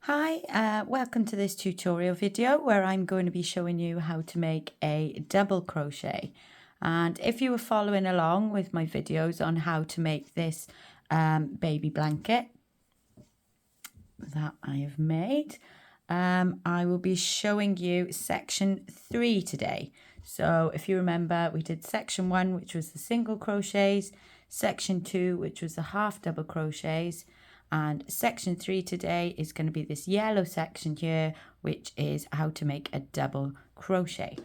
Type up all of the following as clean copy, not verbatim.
Hi, welcome to this tutorial video where I'm going to be showing you how to make a double crochet. And if you were following along with my videos on how to make this baby blanket that I have made, I will be showing you section 3 today. So if you remember, we did section 1, which was the single crochets, section 2, which was the half double crochets, and section 3 today is going to be this yellow section here, which is how to make a double crochet.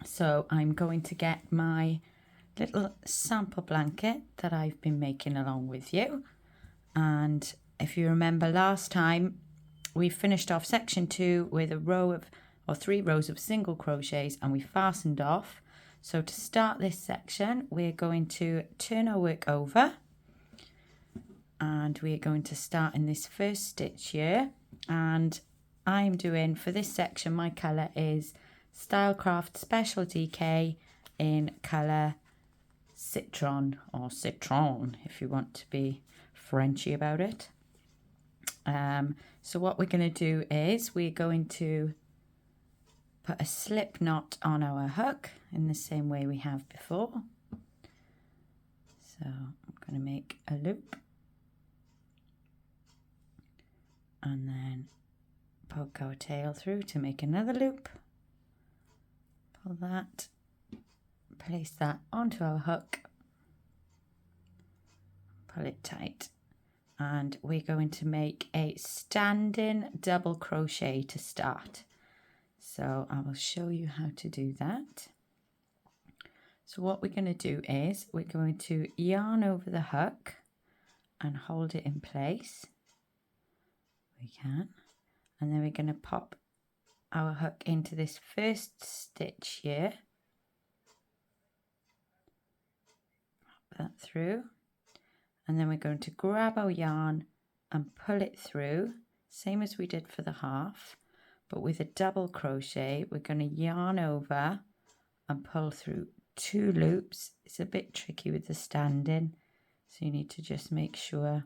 So I'm going to get my little sample blanket that I've been making along with you. And if you remember last time, we finished off section 2 with a row of, or 3 rows of single crochets, and we fastened off. So to start this section, we're going to turn our work over. And we're going to start in this first stitch here, and I'm doing for this section, my colour is Stylecraft Special DK in colour Citron, or Citron if you want to be Frenchy about it. So what we're going to do is we're going to put a slip knot on our hook in the same way we have before. So I'm going to make a loop. And then poke our tail through to make another loop. Pull that, place that onto our hook, pull it tight, and we're going to make a standing double crochet to start. So I will show you how to do that. So what we're going to do is we're going to yarn over the hook and hold it in place. We can, and then we're going to pop our hook into this first stitch here, pop that through, and then we're going to grab our yarn and pull it through, same as we did for the half, but with a double crochet. We're going to yarn over and pull through 2 loops. It's a bit tricky with the standing, so you need to just make sure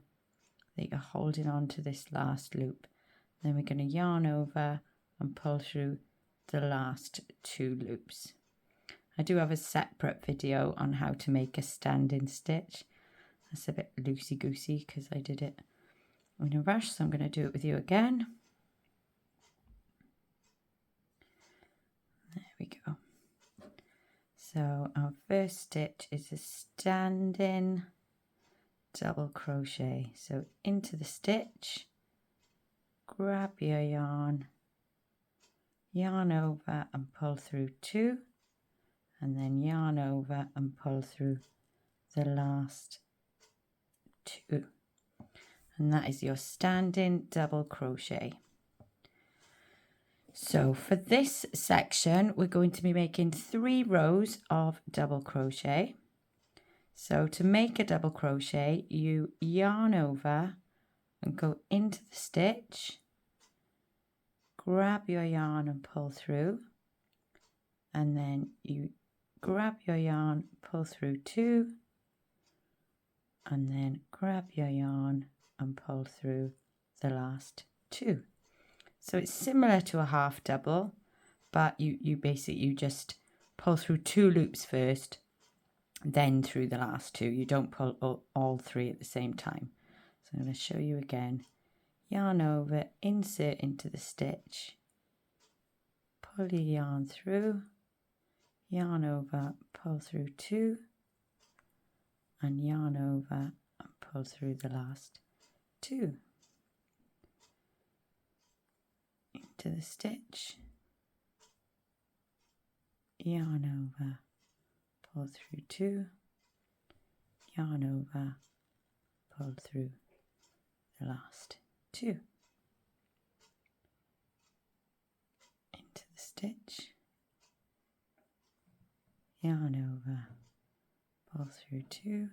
that you're holding on to this last loop. Then we're going to yarn over and pull through the last 2 loops. I do have a separate video on how to make a standing stitch. That's a bit loosey-goosey because I did it in a rush, so I'm going to do it with you again. There we go. So our first stitch is a standing double crochet. So into the stitch, grab your yarn, yarn over and pull through 2, and then yarn over and pull through the last 2, and that is your standing double crochet. So for this section, we're going to be making 3 rows of double crochet. So to make a double crochet, you yarn over and go into the stitch, grab your yarn and pull through, and then you grab your yarn, pull through 2, and then grab your yarn and pull through the last 2. So it's similar to a half double, but you just pull through 2 loops first, then through the last 2. You don't pull all 3 at the same time. So I'm going to show you again. Yarn over, insert into the stitch, pull your yarn through, yarn over, pull through 2, and yarn over and pull through the last 2. Into the stitch, yarn over, pull through 2, yarn over, pull through the last 2. Into the stitch, yarn over, pull through 2,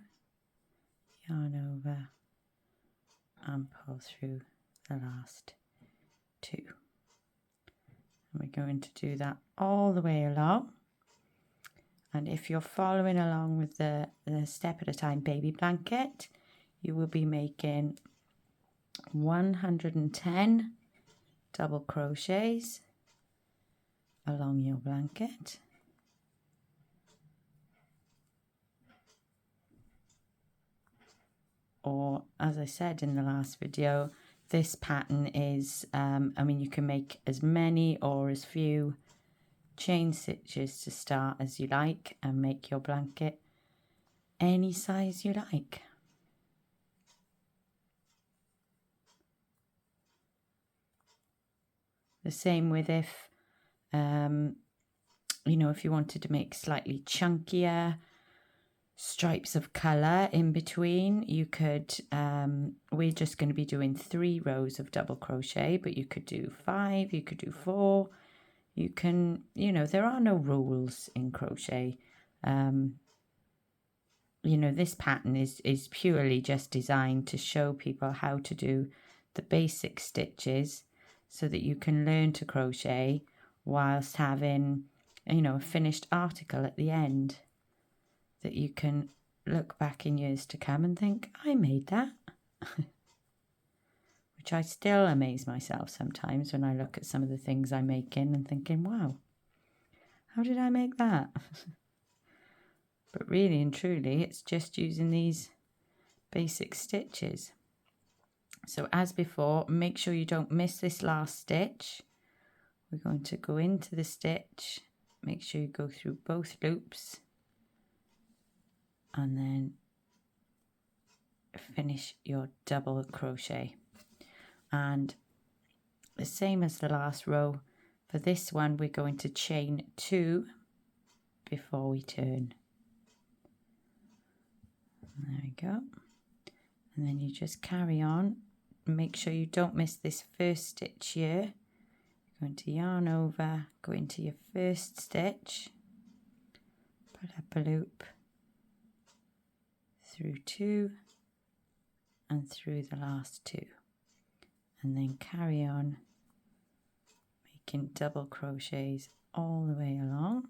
yarn over and pull through the last 2. And we're going to do that all the way along. And if you're following along with the step at a time baby blanket, you will be making 110 double crochets along your blanket. Or, as I said in the last video, this pattern is, I mean, you can make as many or as few chain stitches to start as you like and make your blanket any size you like. The same with if, you know, if you wanted to make slightly chunkier stripes of colour in between, you could, we're just going to be doing 3 rows of double crochet, but you could do 5, you could do 4, you can, you know, there are no rules in crochet. You know, this pattern is purely just designed to show people how to do the basic stitches so that you can learn to crochet whilst having, you know, a finished article at the end that you can look back in years to come and think, I made that. Which I still amaze myself sometimes when I look at some of the things I'm making and thinking, wow, how did I make that? But really and truly, it's just using these basic stitches. So as before, make sure you don't miss this last stitch. We're going to go into the stitch, make sure you go through both loops, and then finish your double crochet. And the same as the last row, for this one we're going to chain 2 before we turn. There we go. And then you just carry on. Make sure you don't miss this first stitch here. You're going to yarn over, go into your first stitch, put up a loop through 2 and through the last 2, and then carry on making double crochets all the way along.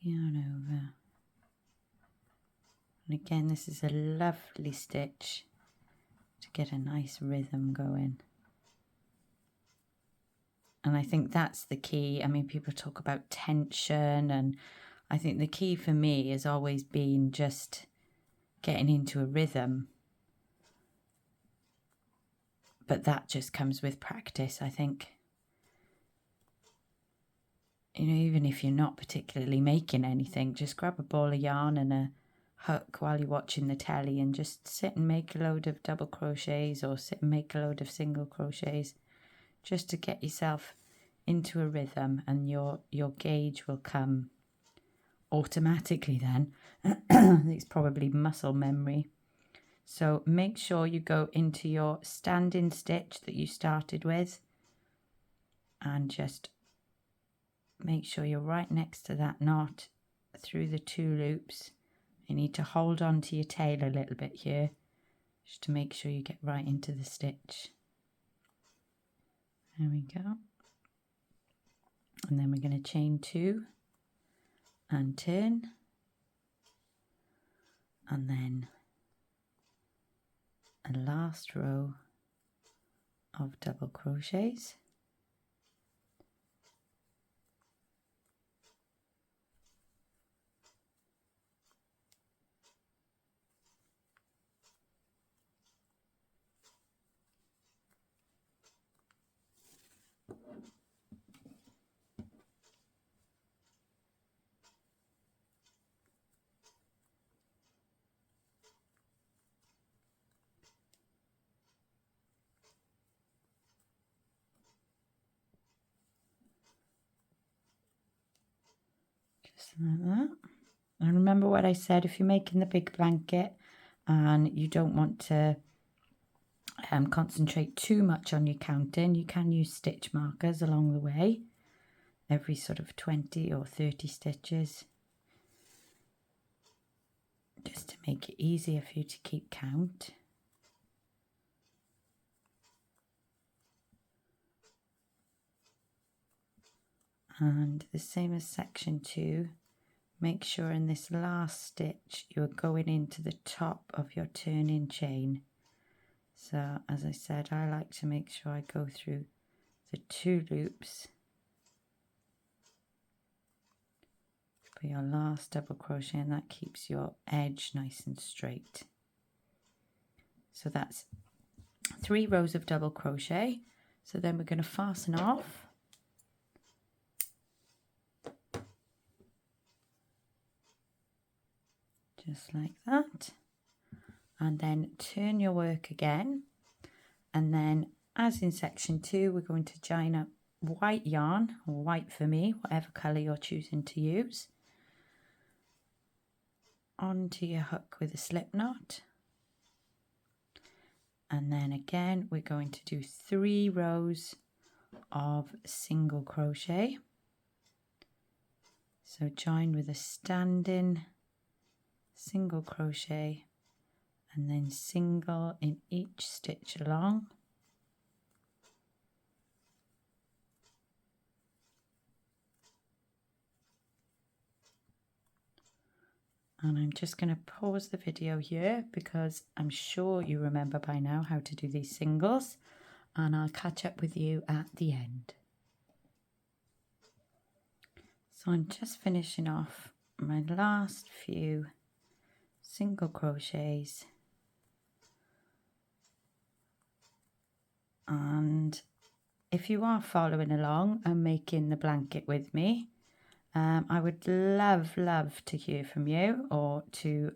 Yarn over. And again, this is a lovely stitch to get a nice rhythm going. And I think that's the key. I mean, people talk about tension, and I think the key for me has always been just getting into a rhythm. But that just comes with practice, I think. You know, even if you're not particularly making anything, just grab a ball of yarn and a hook while you're watching the telly and just sit and make a load of double crochets or sit and make a load of single crochets just to get yourself into a rhythm, and your gauge will come automatically then. It's probably muscle memory. So make sure you go into your standing stitch that you started with and just make sure you're right next to that knot through the 2 loops. You need to hold on to your tail a little bit here just to make sure you get right into the stitch. There we go. And then we're going to chain 2 and turn, and then a last row of double crochets. Just like that. And remember what I said, if you're making the big blanket and you don't want to concentrate too much on your counting, you can use stitch markers along the way, every sort of 20 or 30 stitches, just to make it easier for you to keep count. And the same as section 2, make sure in this last stitch you're going into the top of your turning chain. So as I said, I like to make sure I go through the 2 loops for your last double crochet, and that keeps your edge nice and straight. So that's 3 rows of double crochet. So then we're going to fasten off. Just like that. And then turn your work again. And then, as in section 2, we're going to join up white yarn, or white for me, whatever colour you're choosing to use, onto your hook with a slip knot. And then again, we're going to do 3 rows of single crochet. So join with a standing single crochet and then single in each stitch along. And I'm just going to pause the video here because I'm sure you remember by now how to do these singles, and I'll catch up with you at the end. So I'm just finishing off my last few single crochets, and if you are following along and making the blanket with me, I would love to hear from you, or to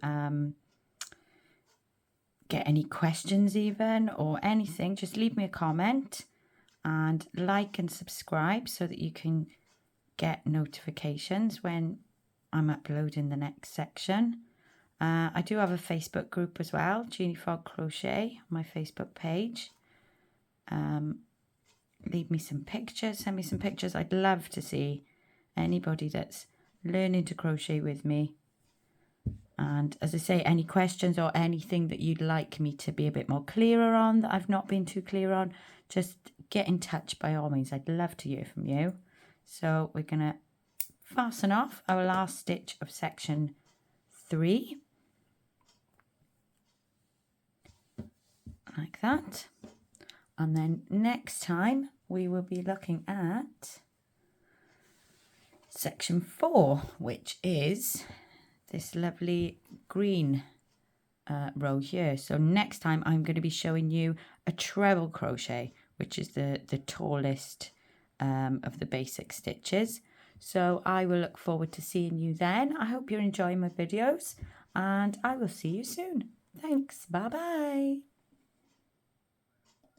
get any questions even, or anything. Just leave me a comment and like and subscribe so that you can get notifications when I'm uploading the next section. I do have a Facebook group as well, Jeannie Frog Crochet, my Facebook page. Leave me some pictures, send me some pictures. I'd love to see anybody that's learning to crochet with me. And as I say, any questions or anything that you'd like me to be a bit more clearer on, that I've not been too clear on, just get in touch by all means. I'd love to hear from you. So we're going to fasten off our last stitch of section 3. Like that. And then next time we will be looking at section 4, which is this lovely green row here. So next time I'm going to be showing you a treble crochet, which is the tallest of the basic stitches. So I will look forward to seeing you then. I hope you're enjoying my videos, and I will see you soon. Thanks. Bye bye.